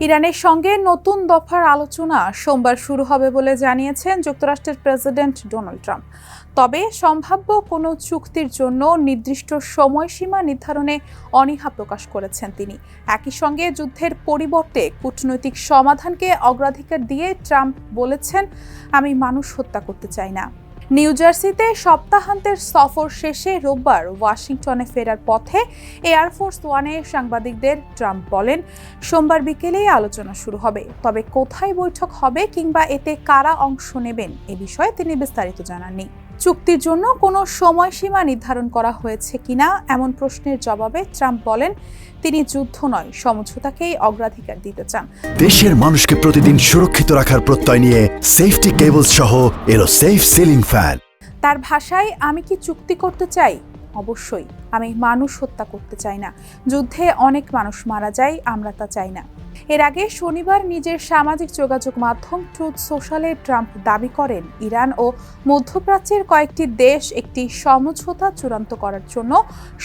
ইরানের সঙ্গে নতুন দফার আলোচনা সোমবার শুরু হবে বলে জানিয়েছেন যুক্তরাষ্ট্রের প্রেসিডেন্ট ডোনাল্ড ট্রাম্প। তবে সম্ভাব্য কোনো চুক্তির জন্য নির্দিষ্ট সময়সীমা নির্ধারণে অনীহা প্রকাশ করেছেন তিনি। একই সঙ্গে যুদ্ধের পরিবর্তে কূটনৈতিক সমাধানকে অগ্রাধিকার দিয়ে ট্রাম্প বলেছেন, আমি মানুষ হত্যা করতে চাই না। নিউ জার্সিতে সপ্তাহান্তের সফর শেষে রোববার ওয়াশিংটনে ফেরার পথে এয়ারফোর্স ওয়ানে সাংবাদিকদের ট্রাম্প বলেন, সোমবার বিকেলেই আলোচনা শুরু হবে। তবে কোথায় বৈঠক হবে কিংবা এতে কারা অংশ নেবেন এ বিষয়ে তিনি বিস্তারিত জানাননি। চুক্তির জন্য কোনো সময়সীমা নির্ধারণ করা হয়েছে কিনা এমন প্রশ্নের জবাবে ট্রাম্প বলেন, তিনি যুদ্ধ নয় সমঝোতাকেই অগ্রাধিকার দিতে চান। দেশের মানুষকে প্রতিদিন সুরক্ষিত রাখার প্রত্যয় নিয়ে সেফটি কেবলস সহ এলো সেফ সিলিং ফ্যান। তার ভাষায়, আমি কি চুক্তি করতে চাই? অবশ্যই। আমি মানুষ হত্যা করতে চাই না। যুদ্ধে অনেক মানুষ মারা যায়, আমরা তা চাই না। এর আগে শনিবার নিজের সামাজিক যোগাযোগ মাধ্যম ট্রুথ সোশ্যালে ট্রাম্প দাবি করেন, ইরান ও মধ্যপ্রাচ্যের কয়েকটি দেশ একটি সমঝোতা চূড়ান্ত করার জন্য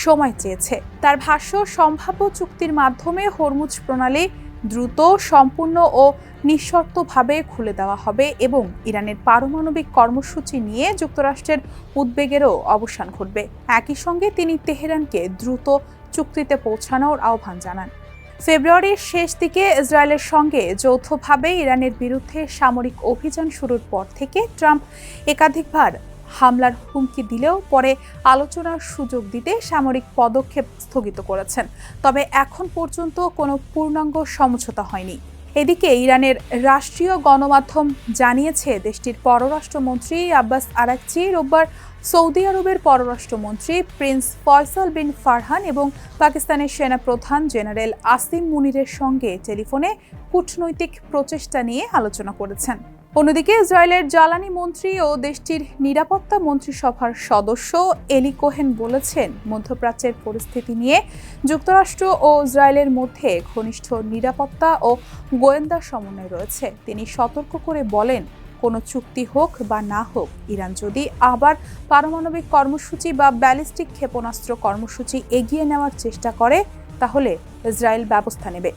সময় চেয়েছে। তার ভাষ্য, সম্ভাব্য চুক্তির মাধ্যমে হরমুজ প্রণালী দ্রুত, সম্পূর্ণ ও নিঃশর্তভাবে খুলে দেওয়া হবে এবং ইরানের পারমাণবিক কর্মসূচি নিয়ে যুক্তরাষ্ট্রের উদ্বেগেরও অবসান ঘটবে। একই সঙ্গে তিনি তেহরানকে দ্রুত চুক্তিতে পৌঁছানোর আহ্বান জানান। ফেব্রুয়ারির শেষ দিকে ইসরায়েলের সঙ্গে যৌথভাবে ইরানের বিরুদ্ধে সামরিক অভিযান শুরুর পর থেকে ট্রাম্প একাধিকবার হামলার হুমকি দিলেও পরে আলোচনার সুযোগ দিতে সামরিক পদক্ষেপ স্থগিত করেছেন। তবে এখন পর্যন্ত কোনো পূর্ণাঙ্গ সমঝোতা হয়নি। এদিকে ইরানের রাষ্ট্রীয় গণমাধ্যম জানিয়েছে, দেশটির পররাষ্ট্রমন্ত্রী আব্বাস আরাকচি রোববার সৌদি আরবের পররাষ্ট্রমন্ত্রী প্রিন্স ফয়সাল বিন ফারহান এবং পাকিস্তানের সেনাপ্রধান জেনারেল আসিম মুনিরের সঙ্গে টেলিফোনে কূটনৈতিক প্রচেষ্টা নিয়ে আলোচনা করেছেন। অন্যদিকে ইসরায়েলের জ্বালানি মন্ত্রী ও দেশটির নিরাপত্তা মন্ত্রিসভার সদস্য এলি কোহেন বলেছেন, মধ্যপ্রাচ্যের পরিস্থিতি নিয়ে যুক্তরাষ্ট্র ও ইসরায়েলের মধ্যে ঘনিষ্ঠ নিরাপত্তা ও গোয়েন্দা সমন্বয় রয়েছে। তিনি সতর্ক করে বলেন, কোনো চুক্তি হোক বা না হোক, ইরান যদি আবার পারমাণবিক কর্মসূচি বা ব্যালিস্টিক ক্ষেপণাস্ত্র কর্মসূচি এগিয়ে নেওয়ার চেষ্টা করে, তাহলে ইসরায়েল ব্যবস্থা নেবে।